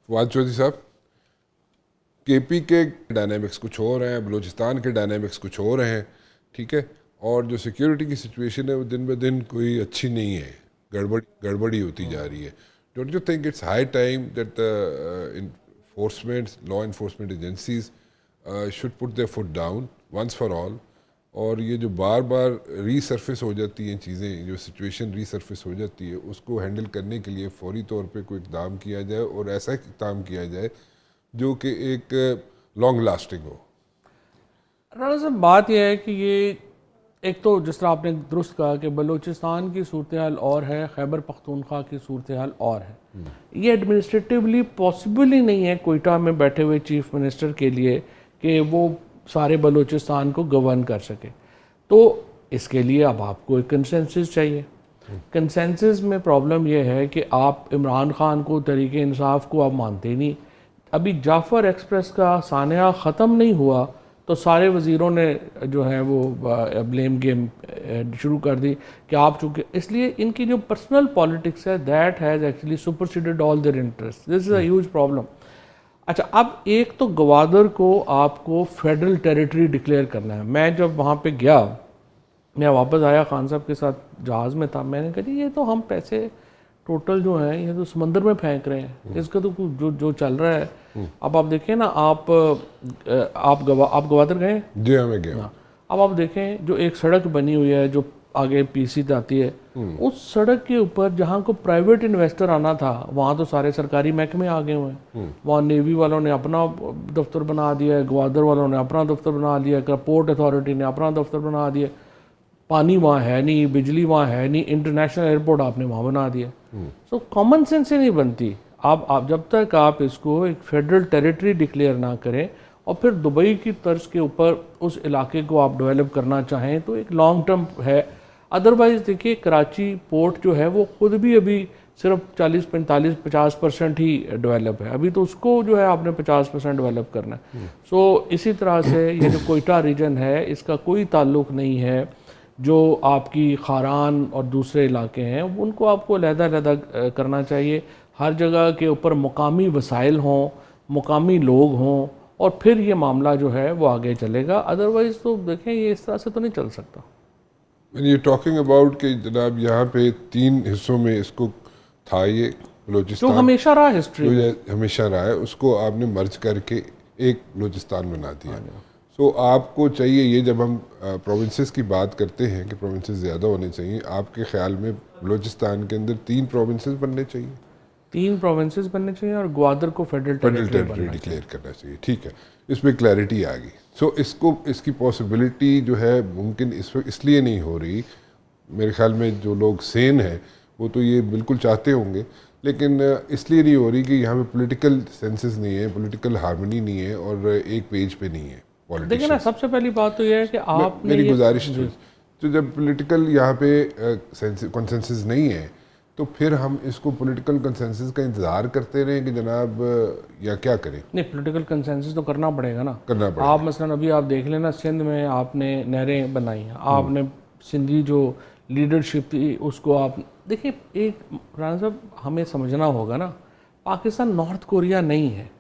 फवाद चौधरी साहब, केपी के डायनामिक्स कुछ और हैं, बलूचिस्तान के डायनामिक्स कुछ और हैं, ठीक है, और जो सिक्योरिटी की सिचुएशन है वो दिन ब दिन कोई अच्छी नहीं है, गड़बड़ी होती जा रही है. Don't you think it's high time that the law enforcement agencies should put their foot down once for all, और ये जो बार बार रीसरफेस हो जाती हैं चीज़ें, जो सिचुएशन रीसरफेस हो जाती है, उसको हैंडल करने के लिए फौरी तौर पे कोई इक़दाम किया जाए, और ऐसा इक़दाम किया जाए जो कि एक लॉन्ग लास्टिंग हो. राना साहब, बात यह है कि ये एक तो जिस तरह आपने दुरुस्त कहा कि बलूचिस्तान की सूरत हाल और है, खैबर पख्तूनख्वा की सूरत हाल और है. ये एडमिनिस्ट्रेटिवली पॉसिबल ही नहीं है कोयटा में बैठे हुए चीफ मिनिस्टर के लिए कि वो सारे बलूचिस्तान को गवर्न कर सके. तो इसके लिए अब आपको एक कंसेंसस चाहिए. कंसेंसस में प्रॉब्लम यह है कि आप इमरान खान को, तहरीक इंसाफ को आप मानते ही नहीं. अभी जाफ़र एक्सप्रेस का सानिया ख़त्म नहीं हुआ तो सारे वज़ीरों ने जो है वो ब्लेम गेम शुरू कर दी कि आप चूँकि, इसलिए इनकी जो पर्सनल पॉलिटिक्स है that has actually superseded all their interest. This is a huge problem. अच्छा, अब एक तो गवादर को आपको फेडरल टेरिटरी डिक्लेयर करना है. मैं जब वहाँ पे गया, मैं वापस आया, खान साहब के साथ जहाज़ में था, मैंने कहा ये तो हम पैसे टोटल जो है ये तो समंदर में फेंक रहे हैं, इसका तो जो चल रहा है. अब आप देखें ना, आप गवादर गए? जी हाँ, मैं गया. अब आप देखें जो एक सड़क बनी हुई है जो आगे पीसी जाती है, उस सड़क के ऊपर जहाँ को प्राइवेट इन्वेस्टर आना था वहाँ तो सारे सरकारी महकमे आ गए हुए हैं. वहाँ नेवी वालों ने अपना दफ्तर बना दिया है, गवादर वालों ने अपना दफ्तर बना लिया, पोर्ट अथॉरिटी ने अपना दफ्तर बना दिया. पानी वहाँ है नहीं, बिजली वहाँ है नहीं, इंटरनेशनल एयरपोर्ट आपने वहाँ बना दिया. सो कॉमन सेंस ही नहीं बनती. आप जब तक आप इसको एक फेडरल टेरिटरी डिक्लेयर ना करें और फिर दुबई की तर्ज के ऊपर उस इलाके को आप डेवलप करना चाहें तो एक लॉन्ग टर्म है. अदरवाइज़ देखिए, कराची पोर्ट जो है वो खुद भी अभी सिर्फ 40-45-50% ही डेवलप है. अभी तो उसको जो है आपने 50% डेवलप करना है. सो इसी तरह से ये जो कोयटा रीजन है इसका कोई ताल्लुक़ नहीं है जो आपकी खारान और दूसरे इलाके हैं, उनको आपको अलहदा करना चाहिए. हर जगह के ऊपर मुकामी वसाइल हों, मुकामी लोग हों, और फिर ये मामला जो है वो आगे चलेगा. अदरवाइज़ तो देखें ये इस तरह से तो नहीं चल सकता. ये टॉकिंग अबाउट कि जनाब यहाँ पे 3 हिस्सों में इसको था, ये बलूचिस्तान जो हमेशा रहा हिस्ट्री में, हमेशा रहा है, उसको आपने मर्ज करके एक बलूचिस्तान बना दिया. तो आपको चाहिए, ये जब हम प्रोविंसेस की बात करते हैं कि प्रोविंसेस ज़्यादा होने चाहिए, आपके ख्याल में बलूचिस्तान के अंदर 3 प्रोविंसेस बनने चाहिए? 3 प्रोविंसेस बनने चाहिए और ग्वादर को फेडरल टेरिटरी डिक्लेयर करना चाहिए. ठीक है, इसमें क्लैरिटी आ गई. सो इसकी पॉसिबिलिटी जो है मुमकिन इसलिए नहीं हो रही, मेरे ख्याल में जो लोग सेन हैं वो तो ये बिल्कुल चाहते होंगे, लेकिन इसलिए नहीं हो रही कि यहाँ पे पॉलिटिकल सेंसेस नहीं है, पॉलिटिकल हार्मनी नहीं है, और एक पेज पे नहीं है. देखिए ना, सबसे पहली बात तो यह है कि आप मेरी गुजारिश तो जब पॉलिटिकल यहाँ पे कंसेंसस नहीं है तो फिर हम इसको पॉलिटिकल कंसेंसस का इंतजार करते रहें कि जनाब, या क्या करें? नहीं, पॉलिटिकल कंसेंसस तो करना पड़ेगा ना. करना पड़ेगा. आप मसलन अभी आप देख लेना, सिंध में आपने नहरें बनाई हैं, आपने सिंधी जो लीडरशिप थी उसको आप देखिए. एक राना साहब, हमें समझना होगा ना, पाकिस्तान नॉर्थ कोरिया नहीं है,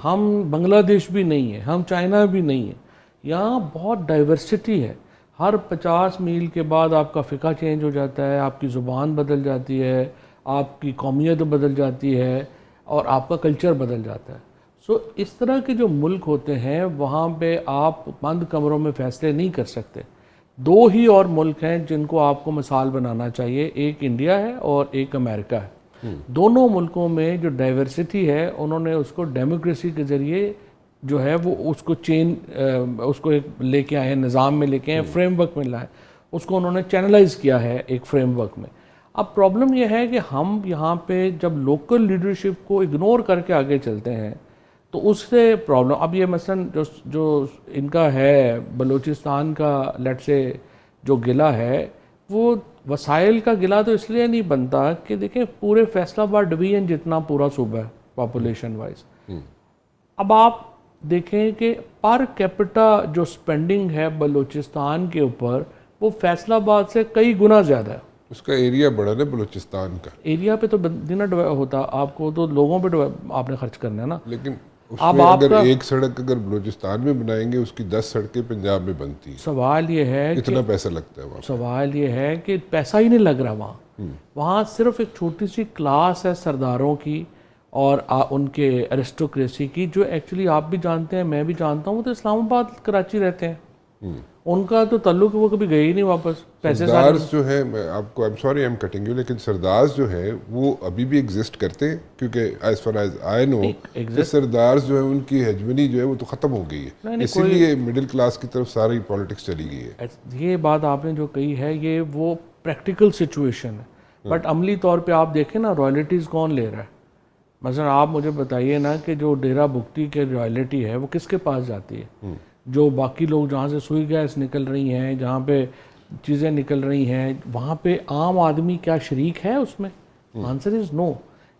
हम बांग्लादेश भी नहीं है, हम चाइना भी नहीं है. यहाँ बहुत डाइवर्सिटी है. हर 50 मील के बाद आपका फ़िका चेंज हो जाता है, आपकी ज़ुबान बदल जाती है, आपकी कौमियत बदल जाती है, और आपका कल्चर बदल जाता है. सो इस तरह के जो मुल्क होते हैं वहाँ पे आप बंद कमरों में फ़ैसले नहीं कर सकते. 2 ही और मुल्क हैं जिनको आपको मिसाल बनाना चाहिए, एक इंडिया है और एक अमेरिका है. दोनों मुल्कों में जो डाइवर्सिटी है उन्होंने उसको डेमोक्रेसी के ज़रिए जो है वो उसको उसको एक लेके आए हैं, निज़ाम में लेके आए, फ्रेमवर्क में लाए, उसको उन्होंने चैनलाइज किया है एक फ्रेमवर्क में. अब प्रॉब्लम यह है कि हम यहाँ पे जब लोकल लीडरशिप को इग्नोर करके आगे चलते हैं तो उससे प्रॉब्लम. अब ये मसलन जो इनका है बलूचिस्तान का लेट से जो गिला है, वो वसाइल का गिला तो इसलिए नहीं बनता कि देखें पूरे फैसलाबाद डिवीजन जितना पूरा सूबा है पॉपुलेशन वाइज. अब आप देखें कि पर कैपिटा जो स्पेंडिंग है बलूचिस्तान के ऊपर वो फैसलाबाद से कई गुना ज़्यादा है. اس کا ایریا بڑا نا بلوچستان کا، ایریا پہ تو دینا ہوتا آپ کو، تو لوگوں پہ آپ نے خرچ کرنا ہے نا. لیکن اس اب میں آپ اگر کا ایک سڑک اگر بلوچستان میں بنائیں گے اس کی 10 سڑکیں پنجاب میں بنتی ہیں. سوال یہ ہے کہ کتنا پیسہ لگتا ہے وہاں؟ سوال یہ ہے کہ پیسہ ہی نہیں لگ رہا وہاں صرف ایک چھوٹی سی کلاس ہے سرداروں کی اور ان کے ایرسٹوکریسی کی، جو ایکچولی آپ بھی جانتے ہیں میں بھی جانتا ہوں، وہ تو اسلام آباد کراچی رہتے ہیں، ان کا تو تعلق وہ کبھی گئے ہی نہیں واپس. پیسے سردار جو ہے، میں آپ کو I'm sorry I'm cutting you، لیکن سردار جو ہے وہ ابھی بھی ایگزسٹ کرتے ہیں، کیونکہ as far as I know سردار جو ہے ان کی ہیجمنی جو ہے وہ تو ختم ہو گئی ہے، اسی لیے مڈل کلاس کی طرف ساری پالیٹکس چلی گئی ہے. یہ بات آپ نے جو کہی ہے یہ وہ پریکٹیکل سچویشن ہے، بٹ عملی طور پہ آپ دیکھیں نا رائلٹیز کون لے رہا ہے. مثلا آپ مجھے بتائیے نا کہ جو ڈیرہ بگٹی کے رائلٹی ہے وہ کس کے پاس جاتی ہے؟ جو باقی لوگ جہاں سے سوئی گیس نکل رہی ہیں، جہاں پہ چیزیں نکل رہی ہیں، وہاں پہ عام آدمی کیا شریک ہے اس میں؟ آنسر از نو.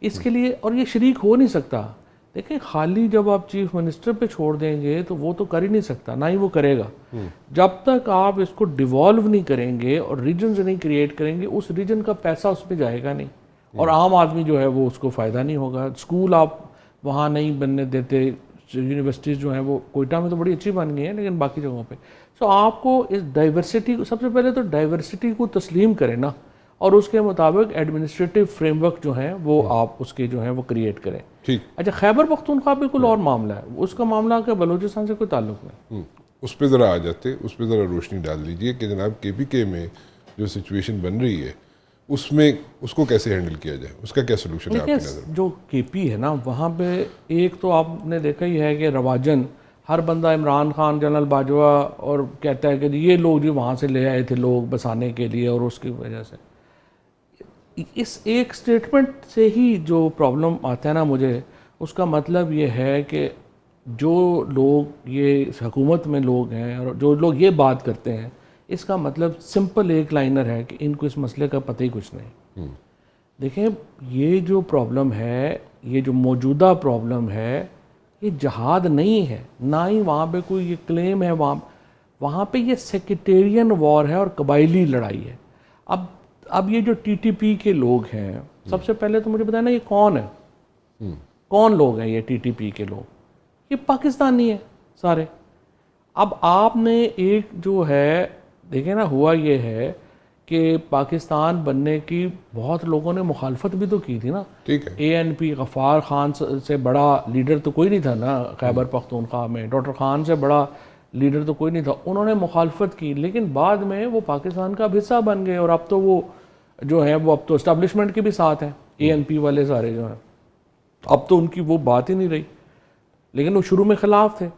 اس کے لیے اور یہ شریک ہو نہیں سکتا. دیکھیں خالی جب آپ چیف منسٹر پہ چھوڑ دیں گے تو وہ تو کر ہی نہیں سکتا، نہ ہی وہ کرے گا. جب تک آپ اس کو ڈیوالو نہیں کریں گے اور ریجنز نہیں کریٹ کریں گے، اس ریجن کا پیسہ اس پہ جائے گا نہیں، اور عام آدمی جو ہے وہ اس کو فائدہ نہیں ہوگا. اسکول آپ وہاں نہیں بننے دیتے، یونیورسٹیز جو ہیں وہ کوئٹہ میں تو بڑی اچھی بن گئی ہیں لیکن باقی جگہوں پہ. سو آپ کو اس ڈائیورسٹی کو، سب سے پہلے تو ڈائیورسٹی کو تسلیم کریں نا، اور اس کے مطابق ایڈمنسٹریٹو فریم ورک جو ہیں وہ آپ اس کے جو ہیں وہ کریٹ کریں. اچھا خیبر پختونخوا بالکل اور معاملہ ہے، اس کا معاملہ کہ بلوچستان سے کوئی تعلق نہیں. اس پہ ذرا آ جاتے، اس پہ ذرا روشنی ڈال دیجئے کہ جناب کے پی کے میں جو سچویشن بن رہی ہے اس میں اس کو کیسے ہینڈل کیا جائے، اس کا کیا سلوشن ہے آپ کی نظر میں؟ جو کے پی ہے نا وہاں پہ ایک تو آپ نے دیکھا ہی ہے کہ رواجن ہر بندہ عمران خان، جنرل باجوہ اور کہتا ہے کہ یہ لوگ جو وہاں سے لے آئے تھے لوگ بسانے کے لیے، اور اس کی وجہ سے اس ایک سٹیٹمنٹ سے ہی جو پرابلم آتا ہے نا مجھے، اس کا مطلب یہ ہے کہ جو لوگ یہ حکومت میں لوگ ہیں اور جو لوگ یہ بات کرتے ہیں، اس کا مطلب سمپل ایک لائنر ہے کہ ان کو اس مسئلے کا پتہ ہی کچھ نہیں. دیکھیں یہ جو پرابلم ہے، یہ جو موجودہ پرابلم ہے، یہ جہاد نہیں ہے، نہ ہی وہاں پہ کوئی یہ کلیم ہے. وہاں پہ یہ سیکٹیرین وار ہے اور قبائلی لڑائی ہے. اب یہ جو ٹی ٹی پی کے لوگ ہیں، سب سے پہلے تو مجھے بتانا یہ کون ہے، کون لوگ ہیں یہ ٹی ٹی پی کے لوگ؟ یہ پاکستانی ہیں سارے. اب آپ نے ایک جو ہے دیکھیں نا، ہوا یہ ہے کہ پاکستان بننے کی بہت لوگوں نے مخالفت بھی تو کی تھی نا. ٹھیک ہے، اے این پی غفار خان سے بڑا لیڈر تو کوئی نہیں تھا نا خیبر پختونخوا میں، ڈاکٹر خان سے بڑا لیڈر تو کوئی نہیں تھا. انہوں نے مخالفت کی، لیکن بعد میں وہ پاکستان کا حصہ بن گئے، اور اب تو وہ جو ہیں وہ اب تو اسٹیبلشمنٹ کے بھی ساتھ ہیں. اے این پی والے سارے جو ہیں اب تو ان کی وہ بات ہی نہیں رہی، لیکن وہ شروع میں خلاف تھے.